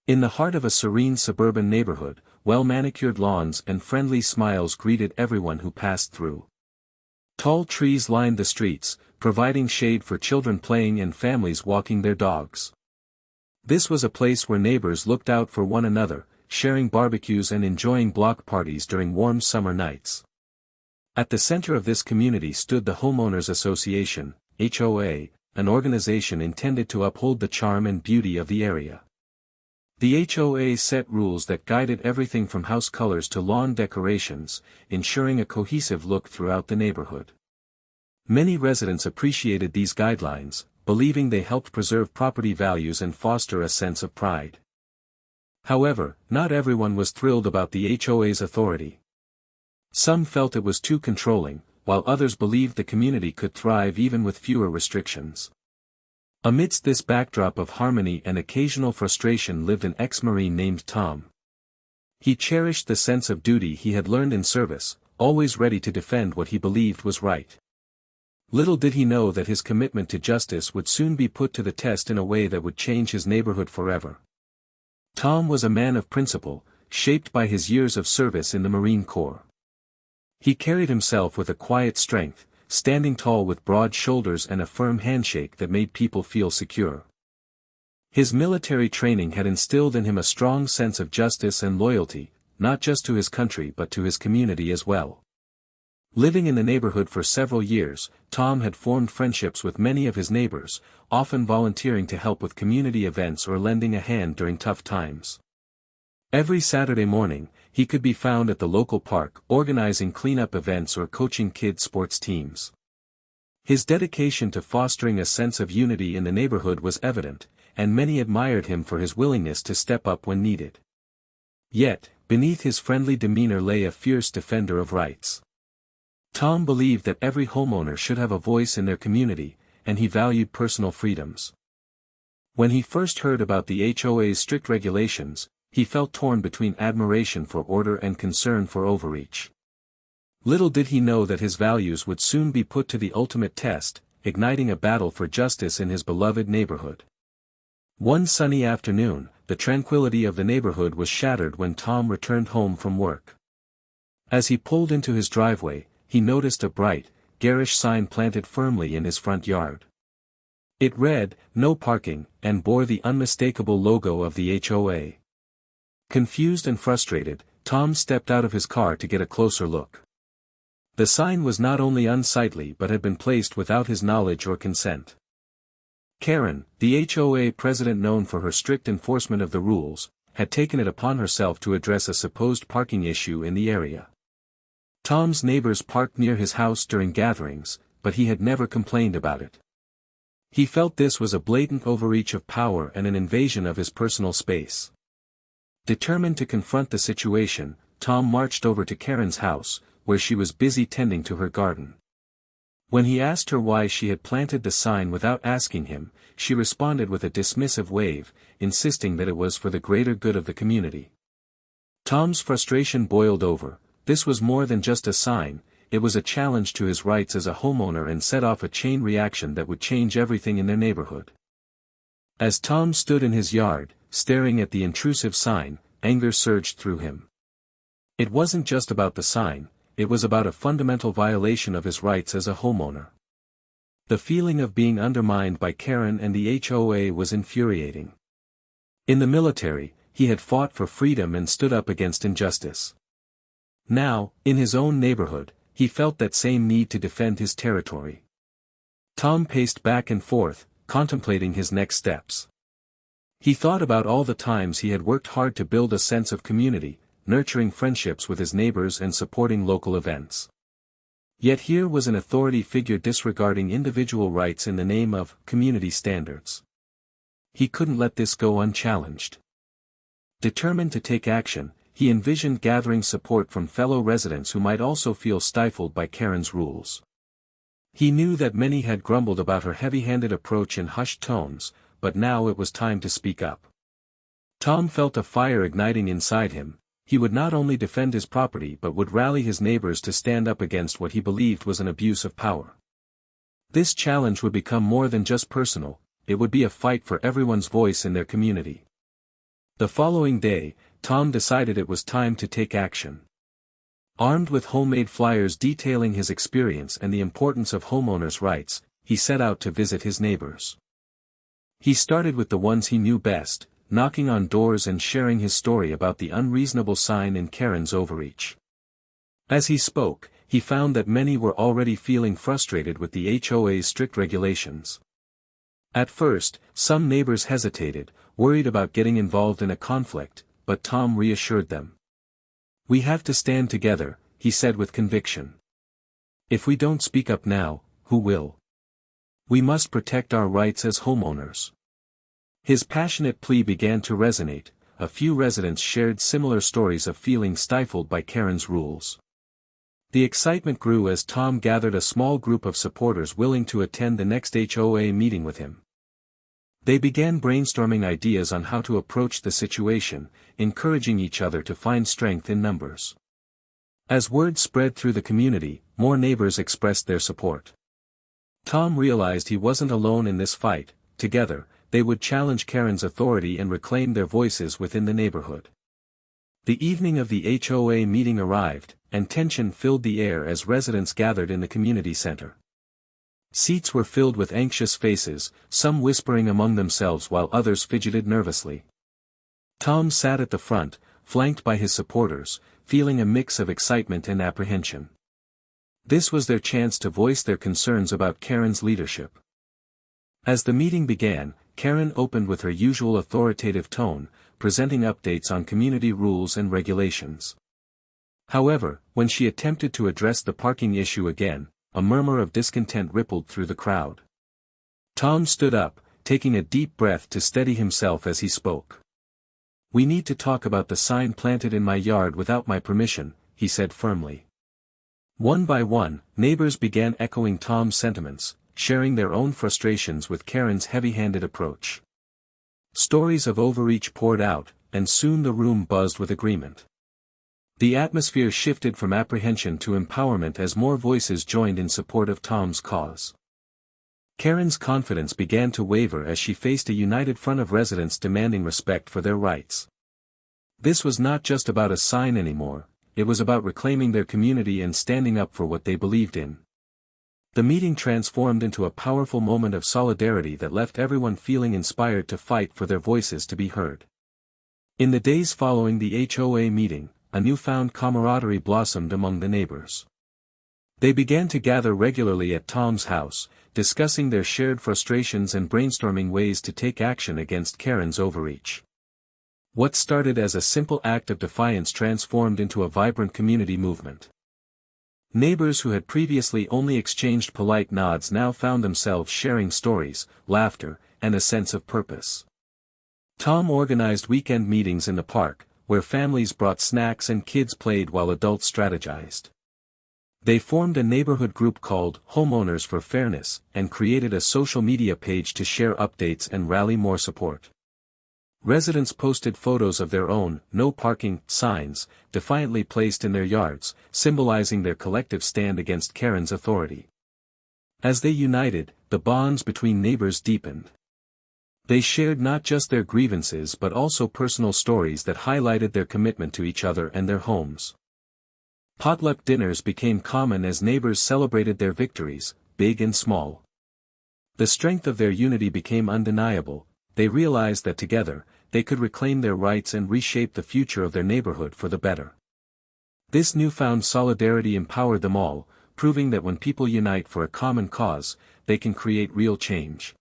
In the heart of a serene suburban neighborhood, well-manicured lawns and friendly smiles greeted everyone who passed through. Tall trees lined the streets, providing shade for children playing and families walking their dogs. This was a place where neighbors looked out for one another, sharing barbecues and enjoying block parties during warm summer nights. At the center of this community stood the Homeowners Association, HOA, an organization intended to uphold the charm and beauty of the area. The HOA set rules that guided everything from house colors to lawn decorations, ensuring a cohesive look throughout the neighborhood. Many residents appreciated these guidelines, believing they helped preserve property values and foster a sense of pride. However, not everyone was thrilled about the HOA's authority. Some felt it was too controlling, while others believed the community could thrive even with fewer restrictions. Amidst this backdrop of harmony and occasional frustration lived an ex-Marine named Tom. He cherished the sense of duty he had learned in service, always ready to defend what he believed was right. Little did he know that his commitment to justice would soon be put to the test in a way that would change his neighborhood forever. Tom was a man of principle, shaped by his years of service in the Marine Corps. He carried himself with a quiet strength, standing tall with broad shoulders and a firm handshake that made people feel secure. His military training had instilled in him a strong sense of justice and loyalty, not just to his country but to his community as well. Living in the neighborhood for several years, Tom had formed friendships with many of his neighbors, often volunteering to help with community events or lending a hand during tough times. Every Saturday morning, he could be found at the local park organizing cleanup events or coaching kids' sports teams. His dedication to fostering a sense of unity in the neighborhood was evident, and many admired him for his willingness to step up when needed. Yet, beneath his friendly demeanor lay a fierce defender of rights. Tom believed that every homeowner should have a voice in their community, and he valued personal freedoms. When he first heard about the HOA's strict regulations, he felt torn between admiration for order and concern for overreach. Little did he know that his values would soon be put to the ultimate test, igniting a battle for justice in his beloved neighborhood. One sunny afternoon, the tranquility of the neighborhood was shattered when Tom returned home from work. As he pulled into his driveway, he noticed a bright, garish sign planted firmly in his front yard. It read, "No parking," and bore the unmistakable logo of the HOA. Confused and frustrated, Tom stepped out of his car to get a closer look. The sign was not only unsightly but had been placed without his knowledge or consent. Karen, the HOA president known for her strict enforcement of the rules, had taken it upon herself to address a supposed parking issue in the area. Tom's neighbors parked near his house during gatherings, but he had never complained about it. He felt this was a blatant overreach of power and an invasion of his personal space. Determined to confront the situation, Tom marched over to Karen's house, where she was busy tending to her garden. When he asked her why she had planted the sign without asking him, she responded with a dismissive wave, insisting that it was for the greater good of the community. Tom's frustration boiled over. This was more than just a sign, it was a challenge to his rights as a homeowner and set off a chain reaction that would change everything in their neighborhood. As Tom stood in his yard, staring at the intrusive sign, anger surged through him. It wasn't just about the sign, it was about a fundamental violation of his rights as a homeowner. The feeling of being undermined by Karen and the HOA was infuriating. In the military, he had fought for freedom and stood up against injustice. Now, in his own neighborhood, he felt that same need to defend his territory. Tom paced back and forth, contemplating his next steps. He thought about all the times he had worked hard to build a sense of community, nurturing friendships with his neighbors and supporting local events. Yet here was an authority figure disregarding individual rights in the name of community standards. He couldn't let this go unchallenged. Determined to take action, he envisioned gathering support from fellow residents who might also feel stifled by Karen's rules. He knew that many had grumbled about her heavy-handed approach in hushed tones, but now it was time to speak up. Tom felt a fire igniting inside him. He would not only defend his property but would rally his neighbors to stand up against what he believed was an abuse of power. This challenge would become more than just personal, it would be a fight for everyone's voice in their community. The following day, Tom decided it was time to take action. Armed with homemade flyers detailing his experience and the importance of homeowners' rights, he set out to visit his neighbors. He started with the ones he knew best, knocking on doors and sharing his story about the unreasonable sign in Karen's overreach. As he spoke, he found that many were already feeling frustrated with the HOA's strict regulations. At first, some neighbors hesitated, worried about getting involved in a conflict, but Tom reassured them. "We have to stand together," he said with conviction. "If we don't speak up now, who will? We must protect our rights as homeowners." His passionate plea began to resonate. A few residents shared similar stories of feeling stifled by Karen's rules. The excitement grew as Tom gathered a small group of supporters willing to attend the next HOA meeting with him. They began brainstorming ideas on how to approach the situation, encouraging each other to find strength in numbers. As word spread through the community, more neighbors expressed their support. Tom realized he wasn't alone in this fight. Together, they would challenge Karen's authority and reclaim their voices within the neighborhood. The evening of the HOA meeting arrived, and tension filled the air as residents gathered in the community center. Seats were filled with anxious faces, some whispering among themselves while others fidgeted nervously. Tom sat at the front, flanked by his supporters, feeling a mix of excitement and apprehension. This was their chance to voice their concerns about Karen's leadership. As the meeting began, Karen opened with her usual authoritative tone, presenting updates on community rules and regulations. However, when she attempted to address the parking issue again, a murmur of discontent rippled through the crowd. Tom stood up, taking a deep breath to steady himself as he spoke. "We need to talk about the sign planted in my yard without my permission," he said firmly. One by one, neighbors began echoing Tom's sentiments, sharing their own frustrations with Karen's heavy-handed approach. Stories of overreach poured out, and soon the room buzzed with agreement. The atmosphere shifted from apprehension to empowerment as more voices joined in support of Tom's cause. Karen's confidence began to waver as she faced a united front of residents demanding respect for their rights. This was not just about a sign anymore, it was about reclaiming their community and standing up for what they believed in. The meeting transformed into a powerful moment of solidarity that left everyone feeling inspired to fight for their voices to be heard. In the days following the HOA meeting, a newfound camaraderie blossomed among the neighbors. They began to gather regularly at Tom's house, discussing their shared frustrations and brainstorming ways to take action against Karen's overreach. What started as a simple act of defiance transformed into a vibrant community movement. Neighbors who had previously only exchanged polite nods now found themselves sharing stories, laughter, and a sense of purpose. Tom organized weekend meetings in the park, where families brought snacks and kids played while adults strategized. They formed a neighborhood group called Homeowners for Fairness and created a social media page to share updates and rally more support. Residents posted photos of their own "no parking" signs, defiantly placed in their yards, symbolizing their collective stand against Karen's authority. As they united, the bonds between neighbors deepened. They shared not just their grievances but also personal stories that highlighted their commitment to each other and their homes. Potluck dinners became common as neighbors celebrated their victories, big and small. The strength of their unity became undeniable. They realized that together, they could reclaim their rights and reshape the future of their neighborhood for the better. This newfound solidarity empowered them all, proving that when people unite for a common cause, they can create real change.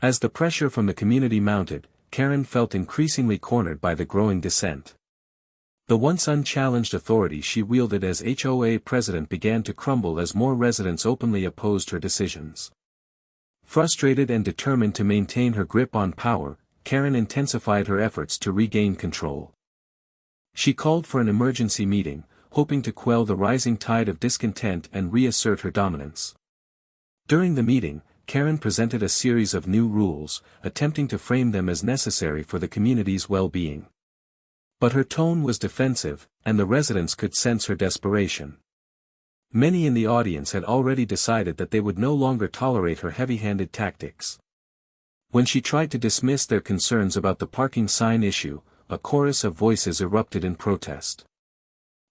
As the pressure from the community mounted, Karen felt increasingly cornered by the growing dissent. The once unchallenged authority she wielded as HOA president began to crumble as more residents openly opposed her decisions. Frustrated and determined to maintain her grip on power, Karen intensified her efforts to regain control. She called for an emergency meeting, hoping to quell the rising tide of discontent and reassert her dominance. During the meeting, Karen presented a series of new rules, attempting to frame them as necessary for the community's well-being. But her tone was defensive, and the residents could sense her desperation. Many in the audience had already decided that they would no longer tolerate her heavy-handed tactics. When she tried to dismiss their concerns about the parking sign issue, a chorus of voices erupted in protest.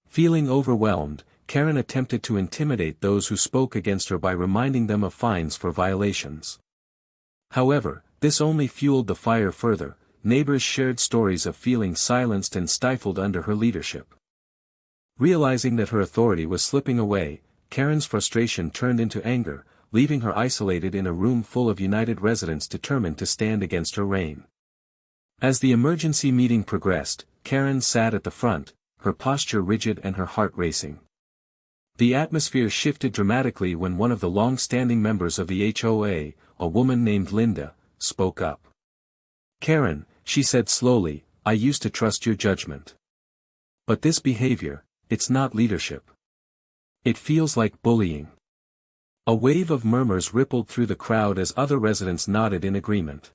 Feeling overwhelmed, Karen attempted to intimidate those who spoke against her by reminding them of fines for violations. However, this only fueled the fire further. Neighbors shared stories of feeling silenced and stifled under her leadership. Realizing that her authority was slipping away, Karen's frustration turned into anger, leaving her isolated in a room full of united residents determined to stand against her reign. As the emergency meeting progressed, Karen sat at the front, her posture rigid and her heart racing. The atmosphere shifted dramatically when one of the long-standing members of the HOA, a woman named Linda, spoke up. "Karen," she said slowly, "I used to trust your judgment. But this behavior, it's not leadership. It feels like bullying." A wave of murmurs rippled through the crowd as other residents nodded in agreement.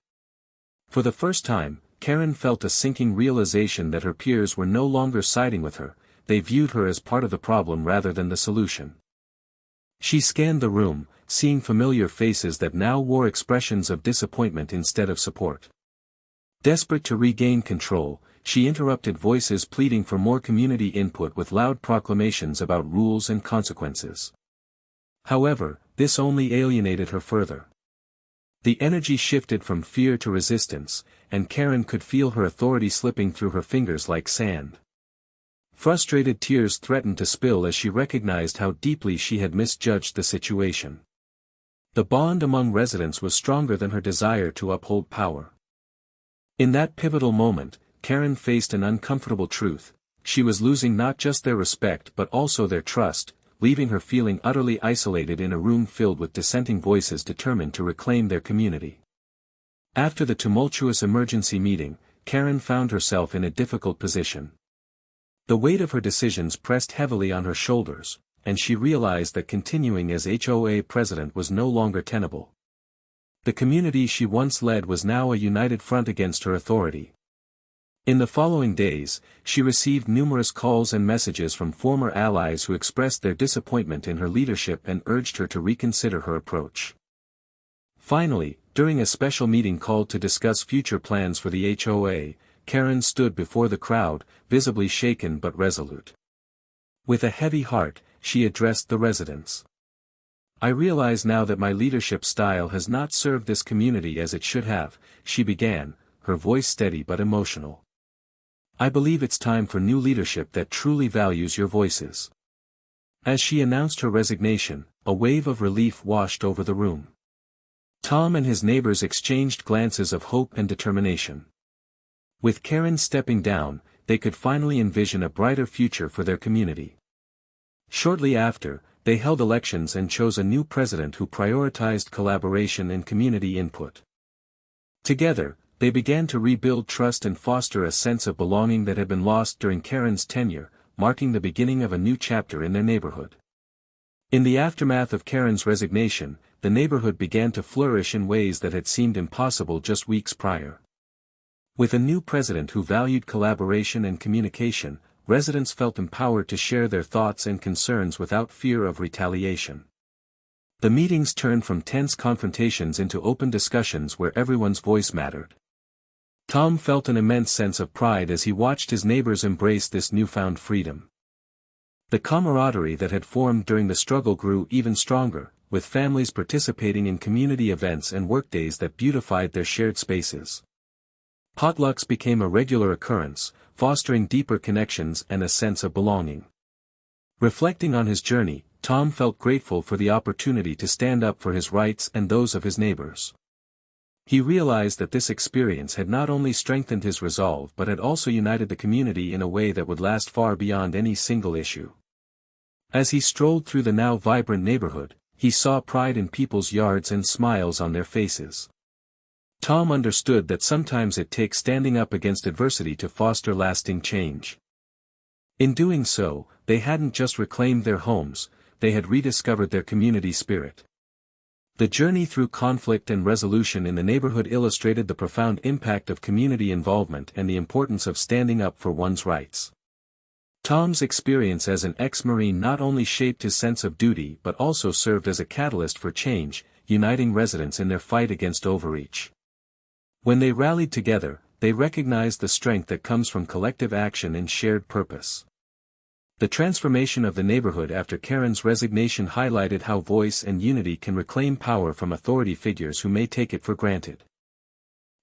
For the first time, Karen felt a sinking realization that her peers were no longer siding with her, they viewed her as part of the problem rather than the solution. She scanned the room, seeing familiar faces that now wore expressions of disappointment instead of support. Desperate to regain control, she interrupted voices pleading for more community input with loud proclamations about rules and consequences. However, this only alienated her further. The energy shifted from fear to resistance, and Karen could feel her authority slipping through her fingers like sand. Frustrated tears threatened to spill as she recognized how deeply she had misjudged the situation. The bond among residents was stronger than her desire to uphold power. In that pivotal moment, Karen faced an uncomfortable truth: she was losing not just their respect but also their trust, leaving her feeling utterly isolated in a room filled with dissenting voices determined to reclaim their community. After the tumultuous emergency meeting, Karen found herself in a difficult position. The weight of her decisions pressed heavily on her shoulders, and she realized that continuing as HOA president was no longer tenable. The community she once led was now a united front against her authority. In the following days, she received numerous calls and messages from former allies who expressed their disappointment in her leadership and urged her to reconsider her approach. Finally, during a special meeting called to discuss future plans for the HOA, Karen stood before the crowd, visibly shaken but resolute. With a heavy heart, she addressed the residents. "I realize now that my leadership style has not served this community as it should have," she began, her voice steady but emotional. "I believe it's time for new leadership that truly values your voices." As she announced her resignation, a wave of relief washed over the room. Tom and his neighbors exchanged glances of hope and determination. With Karen stepping down, they could finally envision a brighter future for their community. Shortly after, they held elections and chose a new president who prioritized collaboration and community input. Together, they began to rebuild trust and foster a sense of belonging that had been lost during Karen's tenure, marking the beginning of a new chapter in their neighborhood. In the aftermath of Karen's resignation, the neighborhood began to flourish in ways that had seemed impossible just weeks prior. With a new president who valued collaboration and communication, residents felt empowered to share their thoughts and concerns without fear of retaliation. The meetings turned from tense confrontations into open discussions where everyone's voice mattered. Tom felt an immense sense of pride as he watched his neighbors embrace this newfound freedom. The camaraderie that had formed during the struggle grew even stronger, with families participating in community events and workdays that beautified their shared spaces. Potlucks became a regular occurrence, fostering deeper connections and a sense of belonging. Reflecting on his journey, Tom felt grateful for the opportunity to stand up for his rights and those of his neighbors. He realized that this experience had not only strengthened his resolve but had also united the community in a way that would last far beyond any single issue. As he strolled through the now vibrant neighborhood, he saw pride in people's yards and smiles on their faces. Tom understood that sometimes it takes standing up against adversity to foster lasting change. In doing so, they hadn't just reclaimed their homes, they had rediscovered their community spirit. The journey through conflict and resolution in the neighborhood illustrated the profound impact of community involvement and the importance of standing up for one's rights. Tom's experience as an ex-Marine not only shaped his sense of duty but also served as a catalyst for change, uniting residents in their fight against overreach. When they rallied together, they recognized the strength that comes from collective action and shared purpose. The transformation of the neighborhood after Karen's resignation highlighted how voice and unity can reclaim power from authority figures who may take it for granted.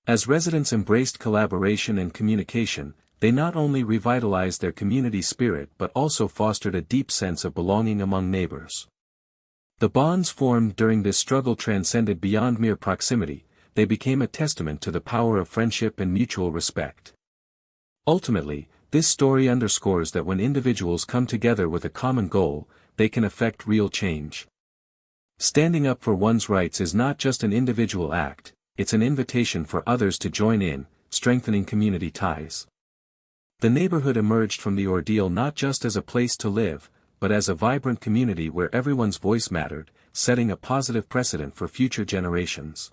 As residents embraced collaboration and communication, they not only revitalized their community spirit but also fostered a deep sense of belonging among neighbors. The bonds formed during this struggle transcended beyond mere proximity. They became a testament to the power of friendship and mutual respect. Ultimately, this story underscores that when individuals come together with a common goal, they can effect real change. Standing up for one's rights is not just an individual act, it's an invitation for others to join in, strengthening community ties. The neighborhood emerged from the ordeal not just as a place to live, but as a vibrant community where everyone's voice mattered, setting a positive precedent for future generations.